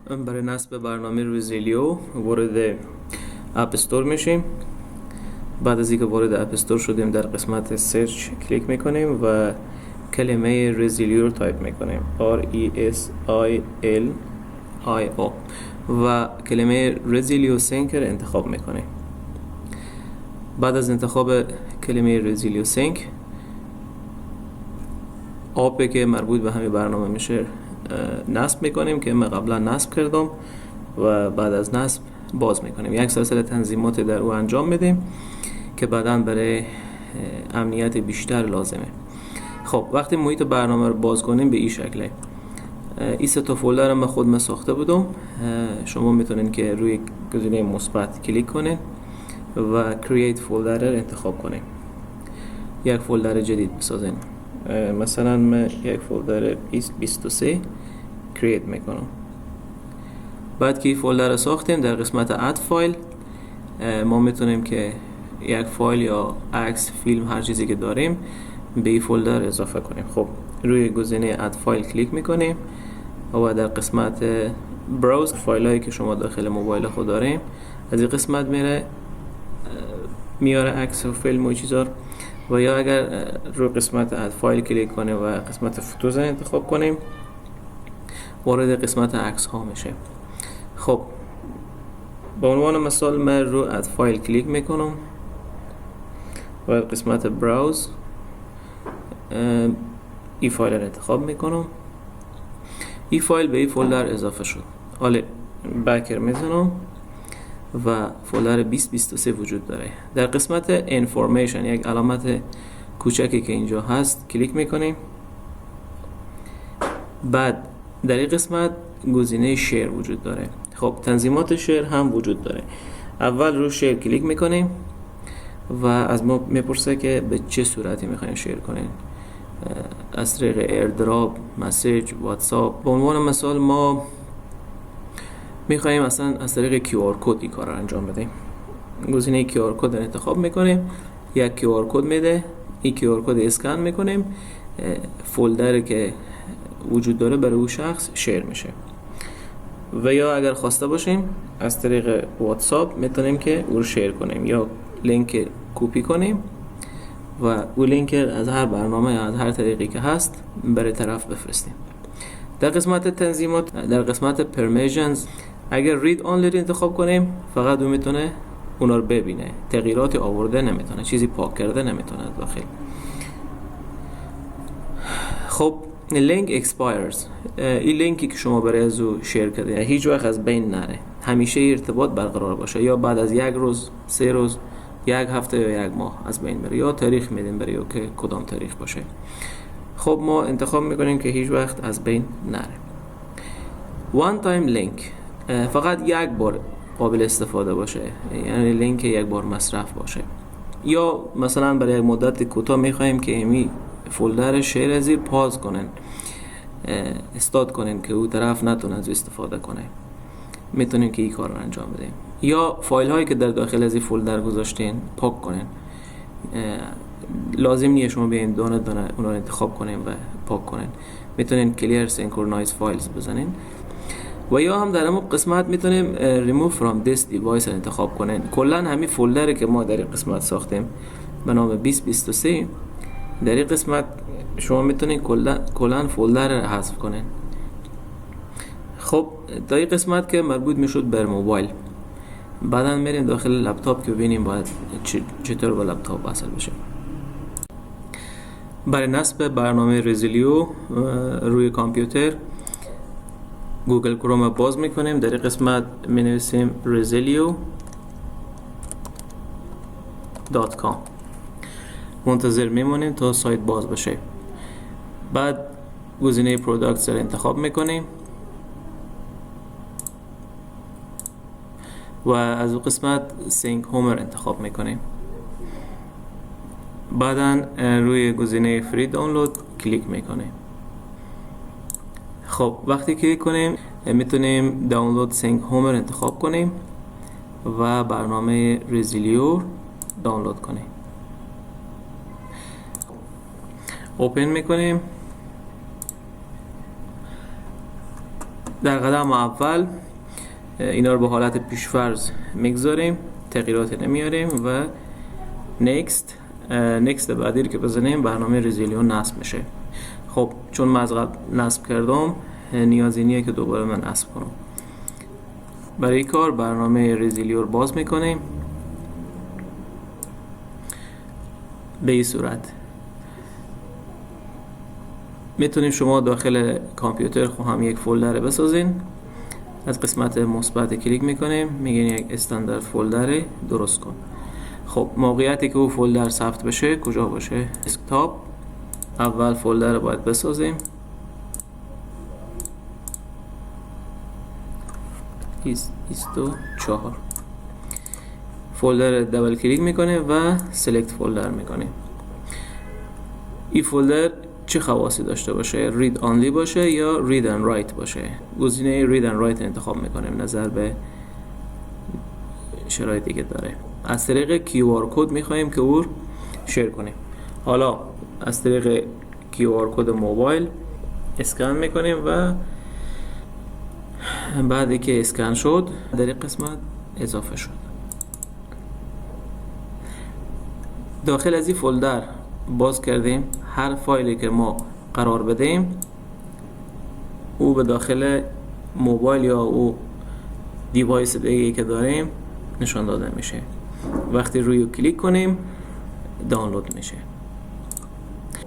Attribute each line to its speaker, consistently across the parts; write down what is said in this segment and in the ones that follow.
Speaker 1: برای نصب برنامه رزیلیو وارد اپ استور میشیم. بعد از اینکه وارد اپ استور شدیم در قسمت سرچ کلیک میکنیم و کلمه رزیلیو رو تایپ میکنیم RESILIO و کلمه رزیلیو سینک رو انتخاب میکنیم. بعد از انتخاب کلمه رزیلیو سینک، آپی که مربوط به همین برنامه میشه نصب میکنیم که من قبلا نصب کردم و بعد از نصب باز میکنیم. یک سلسله تنظیمات در او انجام میدیم که بعداً برای امنیت بیشتر لازمه. خب وقتی محیط برنامه رو باز کنیم به این شکله. این سه تا فولدر رو من خودم ساخته بودم. شما میتونین که روی گزینه مثبت کلیک کنین و create فولدر رو انتخاب کنین. یک فولدر جدید بسازین. مثلا من یک فولدر 2023 create میکنم. بعد که این فولدر رو ساختیم در قسمت add فایل ما میتونیم که یک فایل یا عکس، فیلم، هر چیزی که داریم به این فولدر اضافه کنیم. خب روی گزینه add فایل کلیک میکنیم و در قسمت براوز فایل هایی که شما داخل موبایل خود داریم از این قسمت میاره عکس و فیلم و چیزا. و یا اگر روی قسمت add فایل کلیک کنیم و قسمت فوتوز انتخاب کنیم وارد قسمت عکس ها میشه. خب به عنوان مثال من رو add فایل کلیک میکنم و قسمت براوز این فایل رو انتخاب میکنم. این فایل به این فولدر اضافه شد. حالا بکر میزنم و فولدر 2023 وجود داره. در قسمت information یک علامت کوچکی که اینجا هست کلیک میکنیم. بعد در این قسمت گزینه شیر وجود داره. خب تنظیمات شیر هم وجود داره. اول رو شیر کلیک میکنیم و از ما میپرسه که به چه صورتی میخوایم شیر کنیم، از طریق ایردراپ، مسیج، واتساپ. به عنوان مثال ما میخوایم اصلا از طریق QR کد این کار رو انجام بدیم. گزینه QR کد رو انتخاب میکنیم، یک QR کد میده، این QR کد اسکن میکنیم، فولدری که وجود داره برای اون شخص شیر میشه. و یا اگر خواسته باشیم از طریق واتساپ میتونیم که او رو شیر کنیم یا لینک کپی کنیم و او لینک از هر برنامه یا از هر طریقی که هست برای طرف بفرستیم. در قسمت تنظیمات، در قسمت پرمیشنز، اگر رید اونلی انتخاب کنیم فقط او میتونه اونا رو ببینه، تغییراتی آورده نمیتونه، چیزی پاک کرده نمیتونه داخل. خب لینک اکسپایرز، این لینکی که شما برای از او شیر کرده هیچ وقت از بین نره، همیشه ارتباط برقرار باشه، یا بعد از 1 روز، 3 روز، 1 هفته یا 1 ماه از بین بره، یا تاریخ میدیم برای او که کدام تاریخ باشه. خب ما انتخاب میکنیم که هیچ وقت از بین نره. وان تایم لینک، فقط یک بار قابل استفاده باشه، یعنی لینک یک بار مصرف باشه. یا مثلا برای یک مدت کوتاه میخوایم که امی فولدر شیر زیر پاز کنن، استاد کنن که او طرف نتونه از استفاده کنه، میتونیم که این کار رو انجام بدیم. یا فایل هایی که در داخل از این فولدر گذاشتین پاک کنن، لازم نیست شما بیاین دانه دانه اونا رو انتخاب کنین و پاک کنین، میتونین clear synchronize files بزنین. و یا هم در همون قسمت میتونیم remove from this device رو انتخاب کنین. کلا همین فولدری که ما در این قسمت ساختیم به نام 2023 در این قسمت شما میتونین کلا فولدر رو حذف کنین. خب در این قسمت که مربوط میشد بر موبایل، بعدا میریم داخل لپتاپ که ببینیم باید چطور با لپتاپ وصل بشه. برای نصب برنامه رزیلیو روی کامپیوتر گوگل کروم باز میکنیم. در این قسمت مینویسیم resilio.com، منتظر میمونیم تا سایت باز بشه. بعد گزینه پروداکتس رو انتخاب میکنیم و از اون قسمت سینک هومر انتخاب میکنیم. بعدن روی گزینه فری دانلود کلیک میکنیم. خب وقتی کلیک کنیم میتونیم دانلود سینک هومر انتخاب کنیم و برنامه رزیلیو دانلود کنیم. اوپن میکنیم. در قدم اول اینا رو به حالت پیشفرض میگذاریم، تغییرات نمیاریم و نکست بعدی رو که بزنیم برنامه رزیلیون نصب میشه. خب چون من از قبل نصب کردم نیازی نیه که دوباره من نصب کنم. برای این کار برنامه رزیلیون باز میکنیم به این صورت. میتونیم شما داخل کامپیوتر خود هم یک فولدر بسازین. از قسمت مثبت کلیک میکنیم، میگین یک استاندارد فولدر درست کن. خب موقعیتی که او فولدر ثبت بشه کجا باشه؟ دسکتاپ. اول فولدر رو باید بسازیم. 24 فولدر دبل کلیک میکنه و سلکت فولدر میکنه. این فولدر چه خواصی داشته باشه؟ رید آنلی باشه یا رید اند رایت باشه؟ گزینه رید اند رایت انتخاب میکنیم نظر به شرایطی که داره. از طریق QR کد میخوایم که او شیر کنیم. حالا از طریق QR کد موبایل اسکن میکنیم و بعدی که اسکن شد در این قسمت اضافه شد. داخل از این فولدر باز کردیم. هر فایلی که ما قرار بدیم او به داخل موبایل یا او دیوایس دیگه که داریم نشان داده میشه. وقتی روی کلیک کنیم دانلود میشه.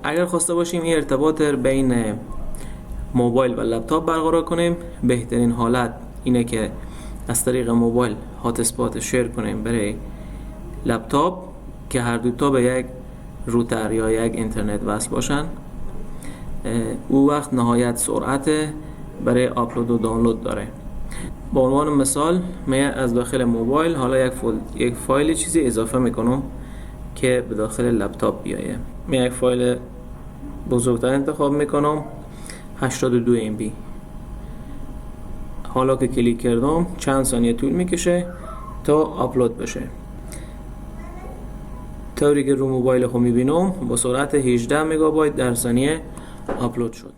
Speaker 1: اگر خواسته باشیم این ارتباط بین موبایل و لپتاپ برقرار کنیم، بهترین حالت اینه که از طریق موبایل هات اسپات شیر کنیم برای لپتاپ که هر دو تا به یک روتر یا یک اینترنت وصل باشن. او وقت نهایت سرعت برای آپلود و دانلود داره. به عنوان مثال من از داخل موبایل حالا یک فایل چیزی اضافه میکنم که به داخل لپتاپ بیایه. من یک فایل بزرگتر انتخاب میکنم 82 MB. حالا که کلیک کردم چند ثانیه طول میکشه تا آپلود بشه. طوری که رو موبایل خود میبینم با سرعت 18 مگابایت در ثانیه آپلود شد.